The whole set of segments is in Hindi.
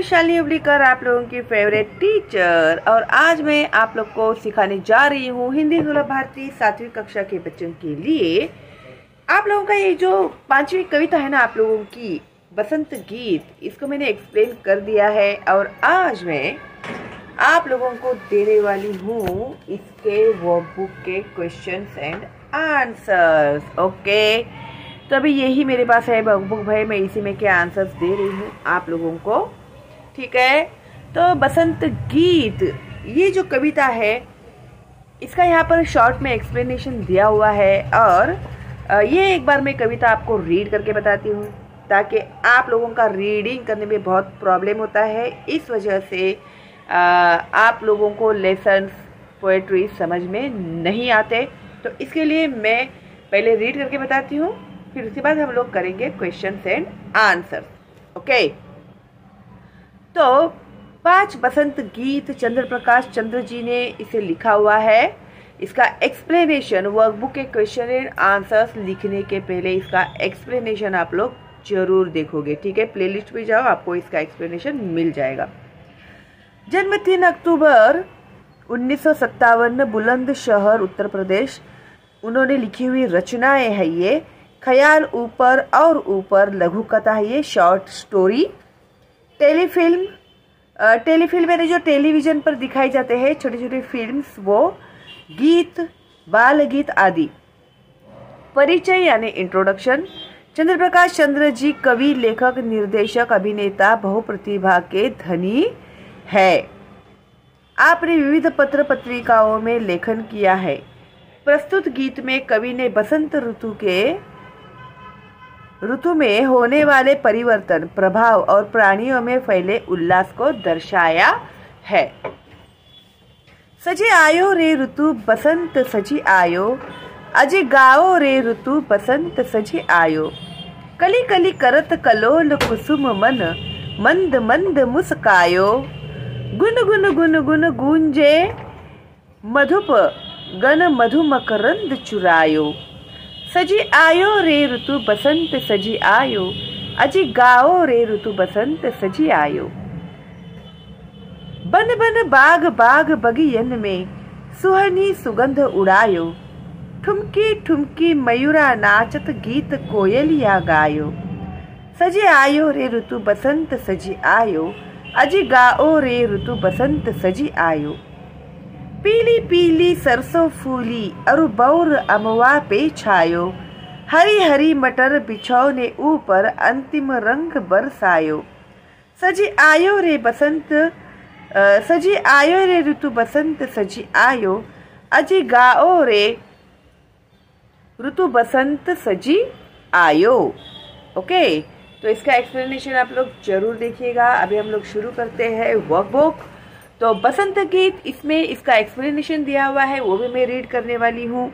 शालिनी उबलीकर, आप लोगों की फेवरेट टीचर। और आज मैं आप लोग को सिखाने जा रही हूँ हिंदी दुर्लभ भारती 7वीं कक्षा के बच्चों के लिए। आप लोगों का ये जो 5वीं कविता है ना, आप लोगों की बसंत गीत, इसको मैंने एक्सप्लेन कर दिया है। और आज मैं आप लोगों को देने वाली हूँ इसके वर्कबुक के क्वेश्चंस एंड आंसर्स। ओके, तो अभी यही मेरे पास है वर्कबुक भाई, मैं इसी में के आंसर्स दे रही हूँ आप लोगों को। ठीक है, तो बसंत गीत ये जो कविता है इसका यहाँ पर शॉर्ट में एक्सप्लेनेशन दिया हुआ है। और ये एक बार मैं कविता आपको रीड करके बताती हूँ, ताकि आप लोगों का रीडिंग करने में बहुत प्रॉब्लम होता है। इस वजह से आप लोगों को लेसन्स पोएट्री समझ में नहीं आते, तो इसके लिए मैं पहले रीड करके बताती हूँ, फिर उसके बाद हम लोग करेंगे क्वेश्चंस एंड आंसर। ओके, तो 5 बसंत गीत चंद्र प्रकाश चंद्र जी ने इसे लिखा हुआ है। इसका एक्सप्लेनेशन वर्कबुक के क्वेश्चन एंड आंसर्स लिखने के पहले इसका एक्सप्लेनेशन आप लोग जरूर देखोगे। ठीक है, प्लेलिस्ट पे जाओ, आपको इसका एक्सप्लेनेशन मिल जाएगा। जन्म 3 अक्टूबर 1957, बुलंदशहर उत्तर प्रदेश। उन्होंने लिखी हुई रचनाएं है ये ख्याल ऊपर और ऊपर, लघु कथा है ये, शॉर्ट स्टोरी। टेलीफिल्म यानी जो टेलीविजन पर दिखाई जाते हैं छोटे छोटे फिल्म्स, वो गीत, बाल गीत आदि। परिचय यानी इंट्रोडक्शन। चंद्र प्रकाश चंद्र जी कवि, लेखक, निर्देशक, अभिनेता, बहुप्रतिभा के धनी है। आपने विविध पत्र पत्रिकाओं में लेखन किया है। प्रस्तुत गीत में कवि ने बसंत ऋतु में होने वाले परिवर्तन, प्रभाव और प्राणियों में फैले उल्लास को दर्शाया है। सजी आयो रे ऋतु बसंत सजी आयो, अजी गाओ रे ऋतु बसंत सजी आयो। कली कली करत कलोल कुसुम मन, मंद मंद मुस्कायो। गुन गुन गुन गुन गूंजे मधुप गन, मधु मकरंद चुरायो। सजी आयो रे ऋतु बसंत सजी आयो, अजी गाओ रे ऋतु बसंत सजी आयो। बन बन बाग बाग बगियन में, सुहनी सुगंध उड़ायो। ठुमकी ठुमकी मयूरा नाचत, गीत कोयलिया गायो। सजी आयो रे ऋतु बसंत सजी आयो, अजी गाओ रे ऋतु बसंत सजी आयो। पीली पीली सरसों फूली, अरु बौर अमवा पे छायो। हरी हरी मटर बिछौने ऊपर, अंतिम रंग बरसायो। सजी आयो रे बसंत सजी आयो रे ऋतु बसंत सजी आयो, अजी गाओ रे ऋतु बसंत सजी आयो। ओके, तो इसका एक्सप्लेनेशन आप लोग जरूर देखिएगा। अभी हम लोग शुरू करते हैं वर्कबुक। तो बसंत गीत, इसमें इसका एक्सप्लेनेशन दिया हुआ है, वो भी मैं रीड करने वाली हूँ।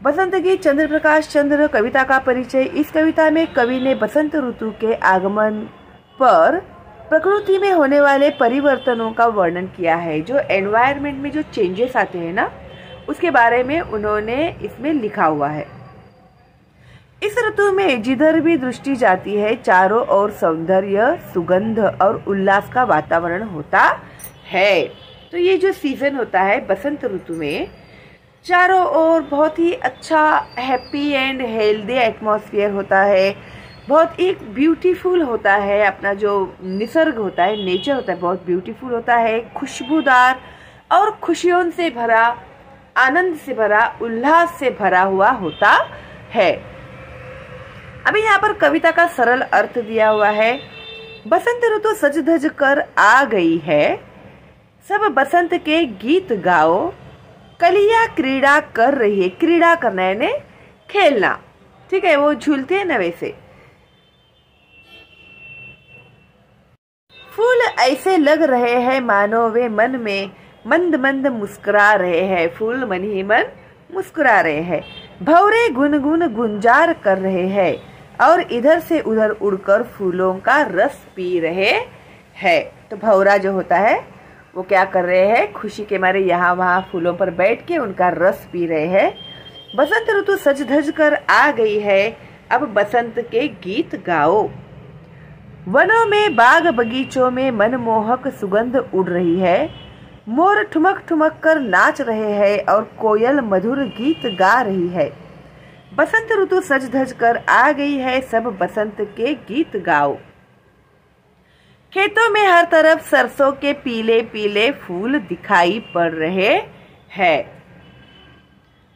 बसंत गीत चंद्र प्रकाश चंद्र, कविता का परिचय। इस कविता में कवि ने बसंत ऋतु के आगमन पर प्रकृति में होने वाले परिवर्तनों का वर्णन किया है। जो एनवायरनमेंट में जो चेंजेस आते हैं ना, उसके बारे में उन्होंने इसमें लिखा हुआ है। इस ऋतु में जिधर भी दृष्टि जाती है, चारों ओर सौंदर्य, सुगंध और उल्लास का वातावरण होता है। तो ये जो सीजन होता है बसंत ऋतु में, चारों ओर बहुत ही अच्छा हैप्पी एंड हेल्दी एटमॉस्फेयर होता है। बहुत एक ब्यूटीफुल होता है, अपना जो निसर्ग होता है, नेचर होता है, बहुत ब्यूटीफुल होता है, खुशबूदार और खुशियों से भरा, आनंद से भरा, उल्लास से भरा हुआ होता है। अभी यहाँ पर कविता का सरल अर्थ दिया हुआ है। बसंत ऋतु सज धज कर आ गई है, सब बसंत के गीत गाओ। कलियां क्रीड़ा कर रही है, क्रीड़ा करना यानी खेलना। ठीक है, वो झूलते हैं ना वैसे। फूल ऐसे लग रहे हैं मानो वे मन में मंद मंद मुस्कुरा रहे हैं। फूल मन ही मन मुस्कुरा रहे हैं। भौरे गुनगुन गुंजार कर रहे हैं और इधर से उधर उड़कर फूलों का रस पी रहे हैं। तो भौरा जो होता है वो क्या कर रहे हैं, खुशी के मारे यहाँ वहाँ फूलों पर बैठ के उनका रस पी रहे हैं। बसंत ऋतु सज धज कर आ गई है, अब बसंत के गीत गाओ। वनों में बाग बगीचों में मनमोहक सुगंध उड़ रही है। मोर ठुमक ठुमक कर नाच रहे हैं और कोयल मधुर गीत गा रही है। बसंत ऋतु सज धज कर आ गई है, सब बसंत के गीत गाओ। खेतों में हर तरफ सरसों के पीले पीले फूल दिखाई पड़ रहे हैं।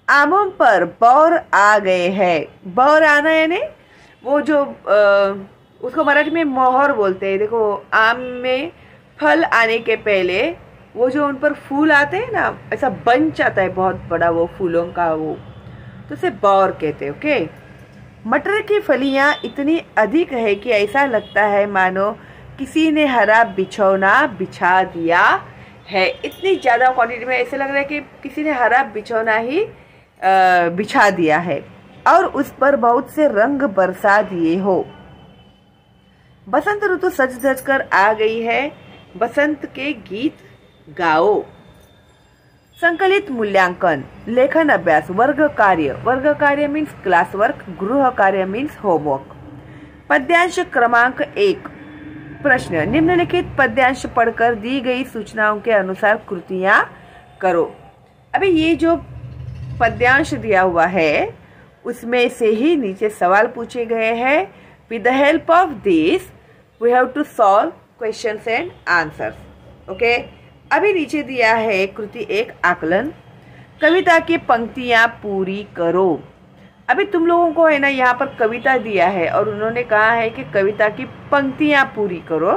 आमों पर बौर आ गए हैं। बौर आना यानी वो जो उसको मराठी में मोहर बोलते हैं। देखो, आम में फल आने के पहले वो जो उन पर फूल आते हैं ना, ऐसा बंच आता है बहुत बड़ा वो फूलों का, वो तो उसे बौर कहते हैं। ओके। मटर की फलियां इतनी अधिक है कि ऐसा लगता है मानो किसी ने हरा बिछौना बिछा दिया है। इतनी ज्यादा क्वांटिटी में ऐसे लग रहा है कि किसी ने हरा बिछौना ही बिछा दिया है और उस पर बहुत से रंग बरसा दिए हो। बसंत ऋतु सज धज कर आ गई है, बसंत के गीत गाओ। संकलित मूल्यांकन, लेखन अभ्यास, वर्ग कार्य मीन्स क्लास वर्क, गृह कार्य मीन्स होमवर्क। पद्यांश क्रमांक 1। प्रश्न, निम्नलिखित पद्यांश पढ़कर दी गई सूचनाओं के अनुसार कृतियां करो। अभी ये जो पद्यांश दिया हुआ है उसमें से ही नीचे सवाल पूछे गए हैं। With the help of this we have to solve questions and answers. Okay. अभी नीचे दिया है कृति 1 आकलन। कविता की पंक्तियां पूरी करो। अभी तुम लोगों को है ना यहाँ पर कविता दिया है और उन्होंने कहा है कि कविता की पंक्तियां पूरी करो।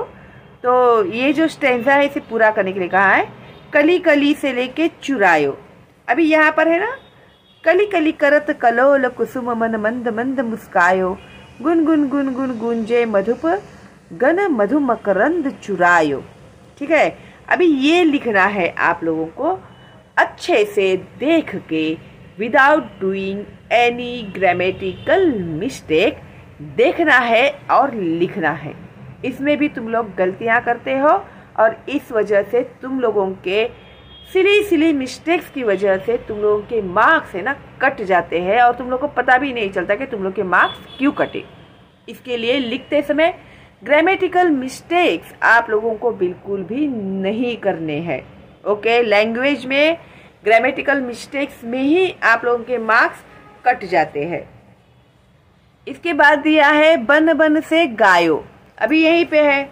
तो ये जो स्टेंजा है इसे पूरा करने के लिए कहा है। कली कली से लेके चुरायो। अभी यहाँ पर है ना, कली कली करत कलोल कुसुम मन मंद मंद मुस्कायो, गुन गुन गुन गुन गुंजे मधुप गन मधु मकरंद चुरायो। ठीक है। अभी ये लिखना है आप लोगों को अच्छे से देख के, without doing any grammatical mistake देखना है और लिखना है। इसमें भी तुम लोग गलतियां करते हो और इस वजह से तुम लोगों के सिली मिस्टेक्स की वजह से तुम लोगों के मार्क्स है ना कट जाते हैं और तुम लोग को पता भी नहीं चलता कि तुम लोग के मार्क्स क्यों कटे। इसके लिए लिखते समय ग्रामेटिकल मिस्टेक्स आप लोगों को बिल्कुल भी नहीं करने हैं। ओके। लैंग्वेज में ग्रामेटिकल मिस्टेक्स में ही आप लोगों के मार्क्स कट जाते हैं। इसके बाद दिया है बन बन से गायो। अभी यहीं पे है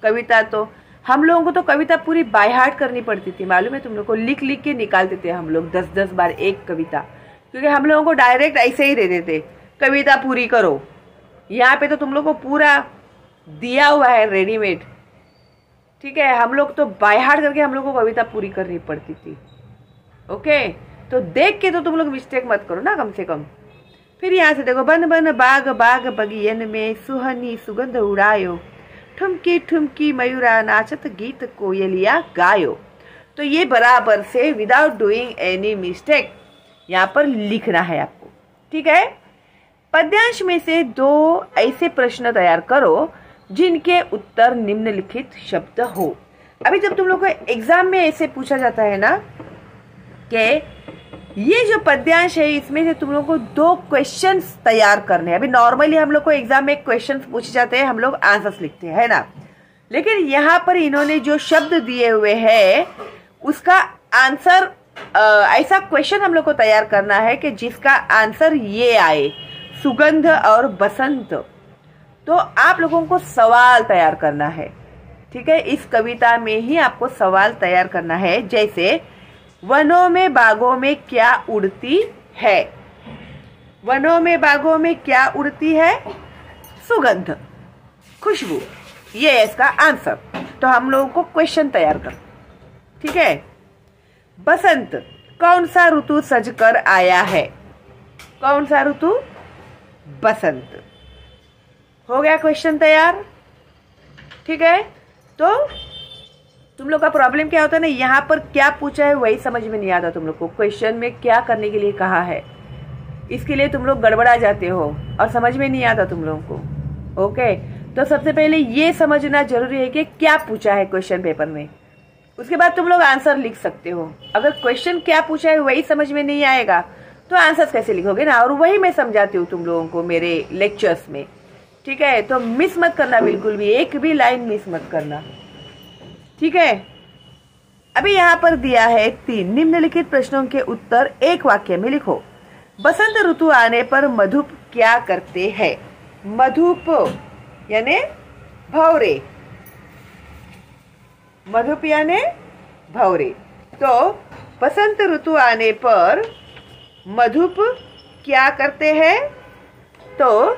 कविता। तो हम लोगों को तो कविता पूरी बाय हार्ट करनी पड़ती थी, मालूम है तुम लोग को। लिख लिख के निकालते थे हम लोग 10-10 बार एक कविता, क्योंकि हम लोगों को डायरेक्ट ऐसे ही दे देते कविता पूरी करो। यहाँ पे तो तुम लोग को पूरा दिया हुआ है रेडीमेड। ठीक है। हम लोग तो बाय हार्ट करके हम लोग को कविता पूरी करनी पड़ती थी। ओके। तो देख के तो तुम लोग मिस्टेक मत करो ना कम से कम। फिर यहाँ से देखो, बन बन बाग बाग बगियन में सुहनी सुगंध उड़ायो, ठुमकी ठुमकी मयूरा नाचत गीत कोयलिया गायो। तो ये बराबर से विदाउट डूइंग एनी मिस्टेक यहाँ पर लिखना है आपको। ठीक है। पद्यांश में से 2 ऐसे प्रश्न तैयार करो जिनके उत्तर निम्नलिखित शब्द हो। अभी जब तुम लोग को एग्जाम में ऐसे पूछा जाता है ना कि ये जो पद्यांश है इसमें से तुम लोग को 2 क्वेश्चंस तैयार करने हैं। अभी नॉर्मली हम लोग को एग्जाम में क्वेश्चंस पूछे जाते हैं, हम लोग आंसर्स लिखते हैं, है ना। लेकिन यहाँ पर इन्होंने जो शब्द दिए हुए हैं उसका आंसर, ऐसा क्वेश्चन हम लोग को तैयार करना है कि जिसका आंसर ये आए, सुगंध और बसंत। तो आप लोगों को सवाल तैयार करना है। ठीक है। इस कविता में ही आपको सवाल तैयार करना है। जैसे, वनों में बागों में क्या उड़ती है। वनों में बागों में क्या उड़ती है? सुगंध, खुशबू। ये है इसका आंसर। तो हम लोगों को क्वेश्चन तैयार कर। ठीक है। बसंत, कौन सा ऋतु सजकर आया है? कौन सा ऋतु? बसंत। हो गया क्वेश्चन तैयार। ठीक है। तो तुम लोग का प्रॉब्लम क्या होता है ना, यहाँ पर क्या पूछा है वही समझ में नहीं आता तुम लोग को। क्वेश्चन में क्या करने के लिए कहा है, इसके लिए तुम लोग गड़बड़ा जाते हो और समझ में नहीं आता तुम लोगों को। ओके। तो सबसे पहले ये समझना जरूरी है कि क्या पूछा है क्वेश्चन पेपर में, उसके बाद तुम लोग आंसर लिख सकते हो। अगर क्वेश्चन क्या पूछा है वही समझ में नहीं आएगा तो आंसर कैसे लिखोगे ना। और वही मैं समझाती हूँ तुम लोगों को मेरे लेक्चर्स में। ठीक है, तो मिस मत करना, बिल्कुल भी एक भी लाइन मिस मत करना। ठीक है, अभी यहाँ पर दिया है 3 निम्नलिखित प्रश्नों के उत्तर एक वाक्य में लिखो। बसंत ऋतु आने पर मधुप क्या करते हैं? मधुप यानी भौरे, मधुप यानी भौरे। तो बसंत ऋतु आने पर मधुप क्या करते हैं? तो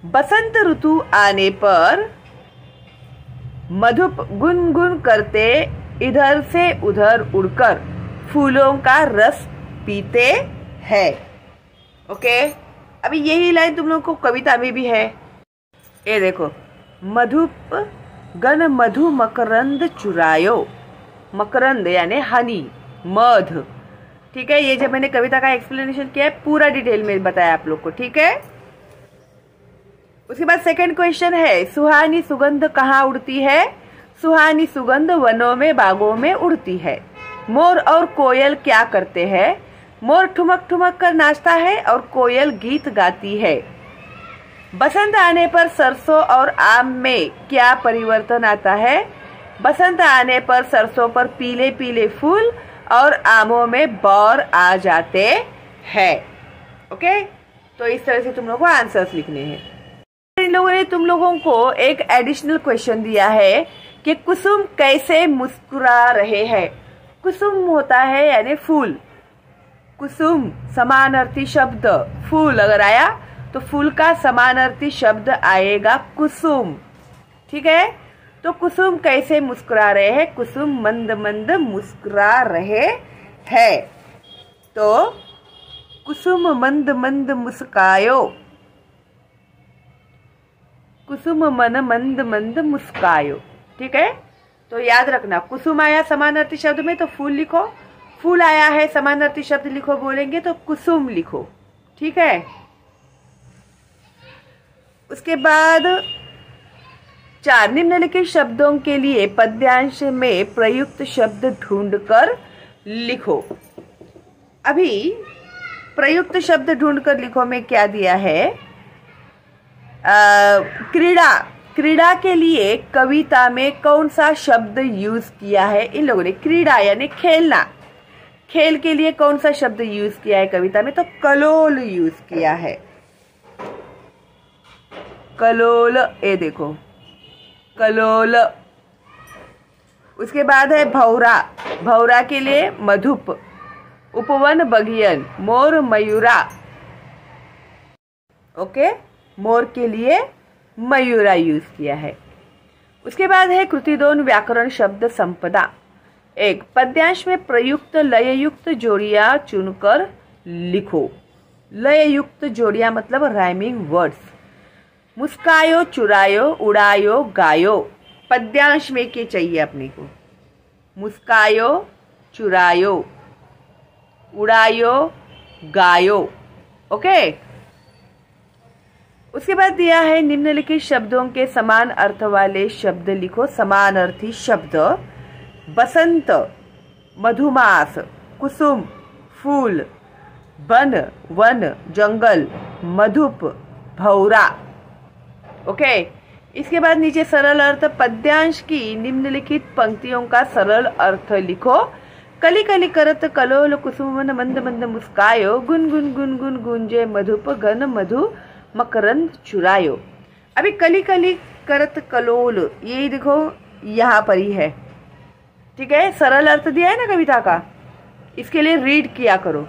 बसंत ऋतु आने पर मधुप गुनगुन करते इधर से उधर उड़कर फूलों का रस पीते हैं। ओके, अभी यही लाइन तुम लोगों को कविता में भी है। ये देखो, मधुप गन मधु मकरंद चुरायो, मकरंद यानी हनी, मध। ठीक है, ये जब मैंने कविता का एक्सप्लेनेशन किया है पूरा डिटेल में बताया आप लोग को। ठीक है, उसके बाद सेकंड क्वेश्चन है, सुहानी सुगंध कहाँ उड़ती है? सुहानी सुगंध वनों में बागों में उड़ती है। मोर और कोयल क्या करते हैं? मोर ठुमक ठुमक कर नाचता है और कोयल गीत गाती है। बसंत आने पर सरसों और आम में क्या परिवर्तन आता है? बसंत आने पर सरसों पर पीले पीले फूल और आमों में बौर आ जाते हैं। ओके, तो इस तरह से तुम लोगों को आंसर्स लिखने हैं। इन लोगों ने तुम लोगों को एक एडिशनल क्वेश्चन दिया है कि कुसुम कैसे मुस्कुरा रहे हैं। कुसुम होता है यानी फूल, कुसुम समानार्थी शब्द, फूल अगर आया तो फूल का समानार्थी शब्द आएगा कुसुम। ठीक है, तो कुसुम कैसे मुस्कुरा रहे हैं? कुसुम मंद मंद मुस्कुरा रहे हैं। तो कुसुम मंद मंद मुस्कायो, कुसुम मन मंद मंद मुस्कायो। ठीक है, तो याद रखना, कुसुम आया समानार्थी शब्द में तो फूल लिखो, फूल आया है समानार्थी शब्द लिखो बोलेंगे तो कुसुम लिखो। ठीक है, उसके बाद 4 निम्नलिखित शब्दों के लिए पद्यांश में प्रयुक्त शब्द ढूंढकर लिखो। अभी प्रयुक्त शब्द ढूंढकर लिखो में क्या दिया है? क्रीड़ा, क्रीड़ा के लिए कविता में कौन सा शब्द यूज किया है इन लोगों ने? क्रीड़ा यानी खेलना, खेल के लिए कौन सा शब्द यूज किया है कविता में? तो कलोल यूज किया है, कलोल। ये देखो, कलोल। उसके बाद है भौरा, भौरा के लिए मधुप, उपवन बघियन, मोर मयूरा। ओके, मोर के लिए मयूरा यूज किया है। उसके बाद है कृतिदोन व्याकरण शब्द संपदा। 1, पद्यांश में प्रयुक्त लययुक्त जोड़ियां चुनकर लिखो। लययुक्त जोड़ियां मतलब राइमिंग वर्ड्स। मुस्कायो, चुरायो, उड़ायो, गायो, पद्यांश में क्या चाहिए अपने को? मुस्कायो, चुरायो, उड़ायो, गायो। ओके, उसके बाद दिया है निम्नलिखित शब्दों के समान अर्थ वाले शब्द लिखो। समान अर्थी शब्द: बसंत, मधुमास, कुसुम, फूल, बन, वन, जंगल, मधुप, भौरा। ओके, इसके बाद नीचे सरल अर्थ पद्यांश की निम्नलिखित पंक्तियों का सरल अर्थ लिखो। कली कली करत कलोल कुसुमन मंद मंद मुस्कायो, गुन गुन गुन गुन गुंजे मधुप घन मधु मकरंद चुरायो। अभी कली कली करत कलोल, ये देखो यहाँ पर ही है। ठीक है, सरल अर्थ दिया है ना कविता का, इसके लिए रीड किया करो।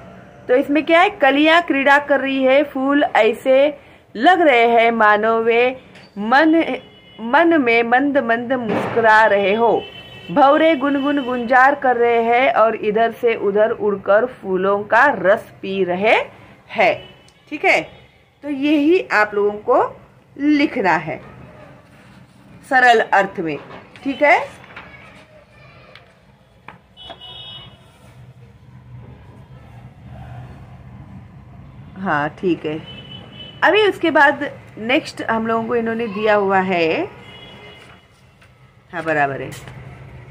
तो इसमें क्या है? कलियां क्रीड़ा कर रही है, फूल ऐसे लग रहे हैं मानो वे मन में मंद मंद मुस्कुरा रहे हो। भौरे गुनगुन गुंजार कर रहे हैं और इधर से उधर उड़कर फूलों का रस पी रहे हैं। ठीक है, तो यही आप लोगों को लिखना है सरल अर्थ में। ठीक है, हाँ ठीक है। अभी उसके बाद नेक्स्ट हम लोगों को इन्होंने दिया हुआ है, हाँ बराबर है,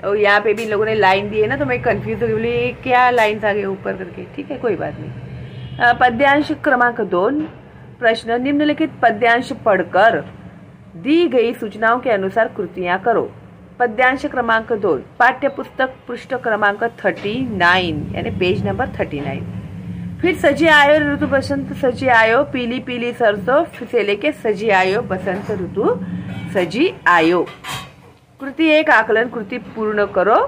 और यहाँ पे भी इन लोगों ने लाइन दी है ना, तो मैं कंफ्यूज हो गई क्या लाइन आ गई ऊपर करके। ठीक है, कोई बात नहीं। पद्यांश क्रमांक 2, प्रश्न, निम्नलिखित पद्यांश पढ़कर दी गई सूचनाओं के अनुसार कृतियां करो। पद्यांश क्रमांक 2, पाठ्य पुस्तक पृष्ठ क्रमांक 39 यानी पेज नंबर 39। फिर सजी आयो ऋतु बसंत सजी आयो, पीली पीली सरसों से लेके सजी आयो बसंत ऋतु सजी आयो। कृति 1 आकलन, कृति पूर्ण करो।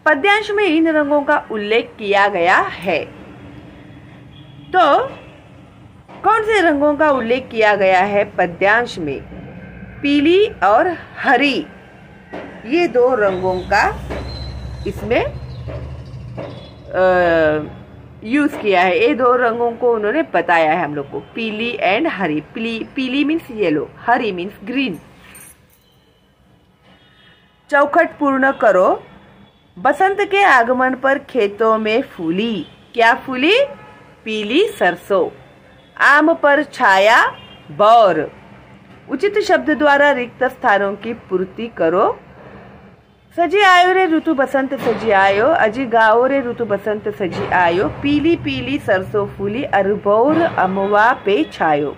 पद्यांश में इन रंगों का उल्लेख किया गया है। तो कौन से रंगों का उल्लेख किया गया है पद्यांश में? पीली और हरी, ये 2 रंगों का इसमें यूज किया है। ये 2 रंगों को उन्होंने बताया है हम लोग को, पीली एंड हरी। पीली मीन्स येलो, हरी मीन्स ग्रीन। चौखट पूर्ण करो। बसंत के आगमन पर खेतों में फूली, क्या फूली? पीली सरसों। आम पर छाया बौर। उचित शब्द द्वारा रिक्त स्थानों की पूर्ति करो। सजी आयो रे ऋतु बसंत सजी आयो, अजी गाओ रे ऋतु बसंत सजी आयो, पीली पीली सरसों फूली, अरबौर अमवा पे छायो,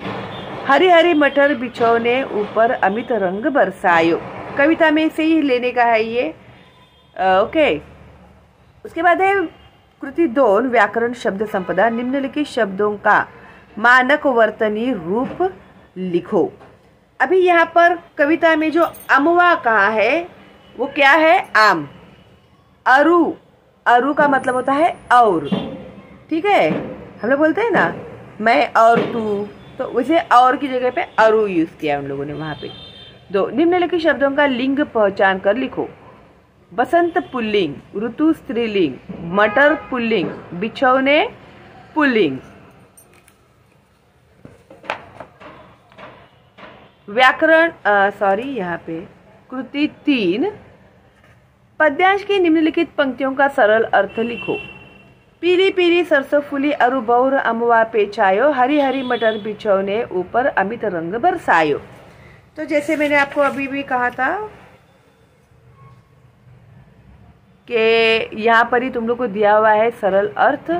हरी हरी मटर बिछौने ऊपर अमित रंग बरसायो। कविता में से ही लेने का है ये। ओके। उसके बाद है कृति 2 व्याकरण शब्द संपदा। निम्नलिखित शब्दों का मानक वर्तनी रूप लिखो। अभी यहाँ पर कविता में जो अमवा कहा है वो क्या है? आम। अरु, अरु का मतलब होता है और, ठीक है? हम लोग बोलते हैं ना मैं और तू, तो वैसे और की जगह पे अरु यूज किया उन लोगों ने वहां पे। 2 निम्नलिखित शब्दों का लिंग पहचान कर लिखो। बसंत पुल्लिंग, ऋतु स्त्रीलिंग, मटर पुल्लिंग, बिछौने पुल्लिंग। व्याकरण यहाँ पे कृति 3 पद्यांश की निम्नलिखित पंक्तियों का सरल अर्थ लिखो। पीली पीली सरसों फूली, अरु बौर अमवा पे छायो, हरी हरी मटर बिछौने ऊपर अमित रंग बरसायो। तो जैसे मैंने आपको अभी भी कहा था कि यहाँ पर ही तुम लोग को दिया हुआ है सरल अर्थ।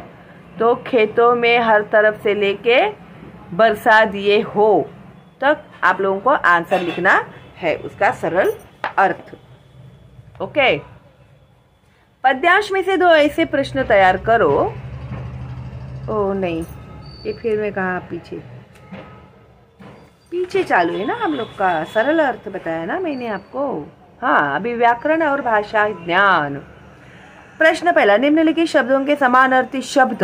तो खेतों में हर तरफ से लेके बरसा दिए हो तक आप लोगों को आंसर लिखना है, उसका सरल अर्थ। ओके। पद्यांश में से 2 ऐसे प्रश्न तैयार करो। ओ नहीं, ये फिर मैं कहा पीछे चालू है ना हम लोग का। सरल अर्थ बताया ना मैंने आपको। हाँ, अभी व्याकरण और भाषा ज्ञान। प्रश्न पहला, निम्नलिखित शब्दों के समान अर्थी शब्द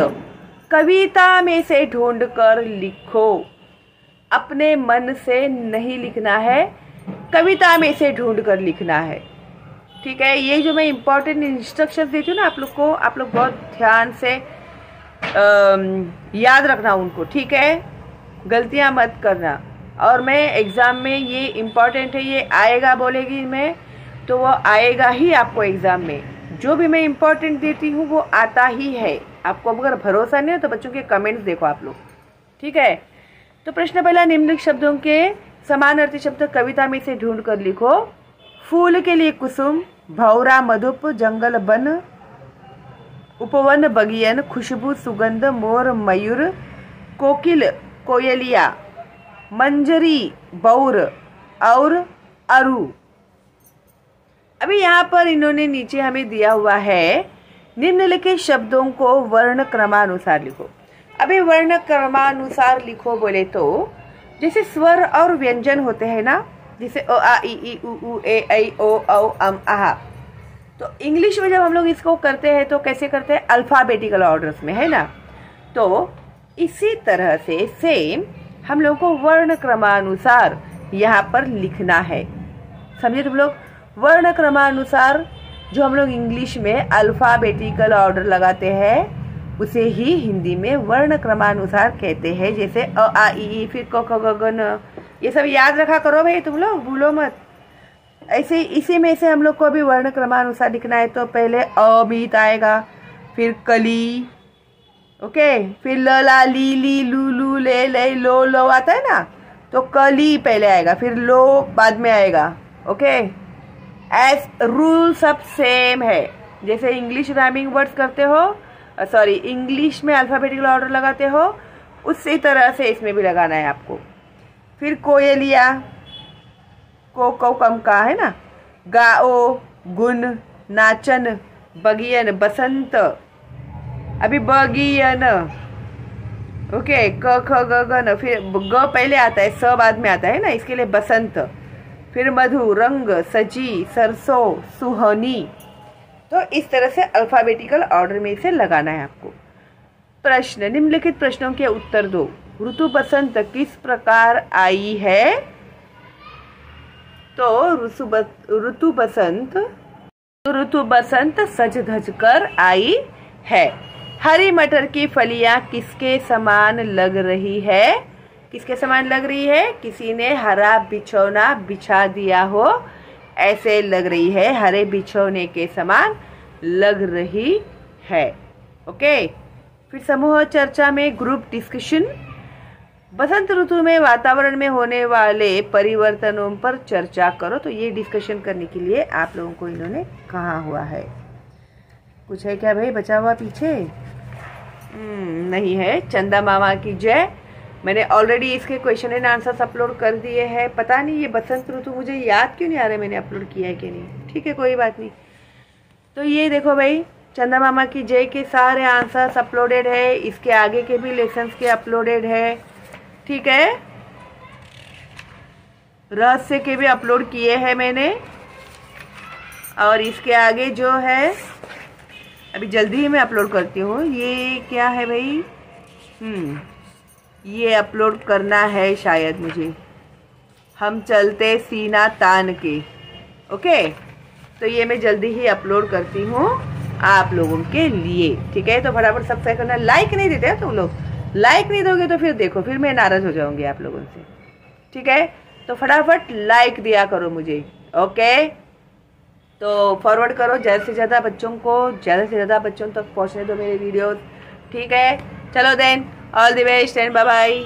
कविता में से ढूंढकर लिखो। अपने मन से नहीं लिखना है, कविता में से ढूंढकर लिखना है। ठीक है? ये जो मैं इंपॉर्टेंट इंस्ट्रक्शंस देती हूँ ना आप लोग को, आप लोग बहुत ध्यान से याद रखना उनको। ठीक है? गलतियां मत करना। और मैं एग्जाम में ये इम्पॉर्टेंट है, ये आएगा बोलेगी मैं तो वो आएगा ही आपको एग्जाम में। जो भी मैं इम्पोर्टेंट देती हूँ वो आता ही है। आपको अगर भरोसा नहीं हो तो बच्चों के कमेंट्स देखो आप लोग। ठीक है? तो प्रश्न पहला, निम्नलिखित शब्दों के समान अर्थी शब्द कविता में से ढूंढ कर लिखो। फूल के लिए कुसुम, भौरा मधुप, जंगल बन, उपवन बगियन, खुशबू सुगंध, मोर मयूर, कोकिल कोयलिया, मंजरी बौर और अरु। अभी यहाँ पर इन्होंने नीचे हमें दिया हुआ है, निम्नलिखित शब्दों को वर्ण क्रमानुसार लिखो। अभी वर्ण क्रमानुसार लिखो बोले तो जैसे स्वर और व्यंजन होते हैं ना, जैसे अ आ इ ई उ ऊ ए ऐ ओ औ अम आहा। तो इंग्लिश में जब हम लोग इसको करते हैं तो कैसे करते हैं? अल्फाबेटिकल ऑर्डर्स में, है ना? तो इसी तरह से सेम हम लोग को वर्ण क्रमानुसार यहाँ पर लिखना है। समझे तुम लोग? वर्ण क्रमानुसार जो हम लोग इंग्लिश में अल्फाबेटिकल ऑर्डर लगाते हैं उसे ही हिंदी में वर्ण क्रमानुसार कहते हैं। जैसे अ आ इ ई, फिर क ख ग घ न, ये सब याद रखा करो भाई, तुम लोग भूलो मत। ऐसे इसी में से हम लोग को भी वर्ण क्रमानुसार लिखना है। तो पहले अमित आएगा, फिर कली, ओके, फिर ल ला ली ली लू लू ले ले लो लो आता है ना, तो कली पहले आएगा, फिर लो बाद में आएगा। ओके, एस रूल सब सेम है। जैसे इंग्लिश राइमिंग वर्ड्स करते हो, सॉरी इंग्लिश में अल्फाबेटिकल ऑर्डर लगाते हो, उसी तरह से इसमें भी लगाना है आपको। फिर कोयलिया, को कम का है ना, गाओ, गुन, नाचन, बगियन, बसंत, अभी बगियन, ओके, क ख ग ग न, फिर ग पहले आता है, स बाद में आता है ना, इसके लिए बसंत। फिर मधु, रंग, सजी, सरसों, सुहानी। तो इस तरह से अल्फाबेटिकल ऑर्डर में इसे लगाना है आपको। प्रश्न, निम्नलिखित प्रश्नों के उत्तर दो। ऋतु बसंत किस प्रकार आई है? तो ऋतु बसंत सज धज कर आई है। हरी मटर की फलियां किसके समान लग रही है? किसके समान लग रही है? किसी ने हरा बिछौना बिछा दिया हो ऐसे लग रही है, हरे बिछौने के समान लग रही है। ओके। फिर समूह चर्चा में ग्रुप डिस्कशन, बसंत ऋतु में वातावरण में होने वाले परिवर्तनों पर चर्चा करो। तो ये डिस्कशन करने के लिए आप लोगों को इन्होंने कहा हुआ है। कुछ है क्या भाई बचा हुआ पीछे? नहीं है। चंदा मामा की जय। मैंने ऑलरेडी इसके क्वेश्चन एंड आंसर्स अपलोड कर दिए हैं। पता नहीं ये बसंत ऋतु मुझे याद क्यों नहीं आ रहा मैंने अपलोड किया है कि नहीं। ठीक है, कोई बात नहीं। तो ये देखो भाई, चंदा मामा की जय के सारे आंसर्स अपलोडेड है, इसके आगे के भी लेसन्स के अपलोडेड है। ठीक है, रहस्य के भी अपलोड किए हैं मैंने, और इसके आगे जो है अभी जल्दी ही मैं अपलोड करती हूँ। ये क्या है भाई? ये अपलोड करना है शायद मुझे, हम चलते सीना तान के। ओके, तो ये मैं जल्दी ही अपलोड करती हूँ आप लोगों के लिए। ठीक है, तो फटाफट सब्सक्राइब करना। लाइक नहीं देते तुम लोग, लाइक नहीं दोगे तो फिर देखो, फिर मैं नाराज हो जाऊंगी आप लोगों से। ठीक है, तो फटाफट लाइक दिया करो मुझे। ओके, तो फॉरवर्ड करो ज़्यादा से ज़्यादा बच्चों को, ज़्यादा से ज़्यादा बच्चों तक पहुंचने दो मेरे वीडियोस। ठीक है, चलो then, all the best and bye bye.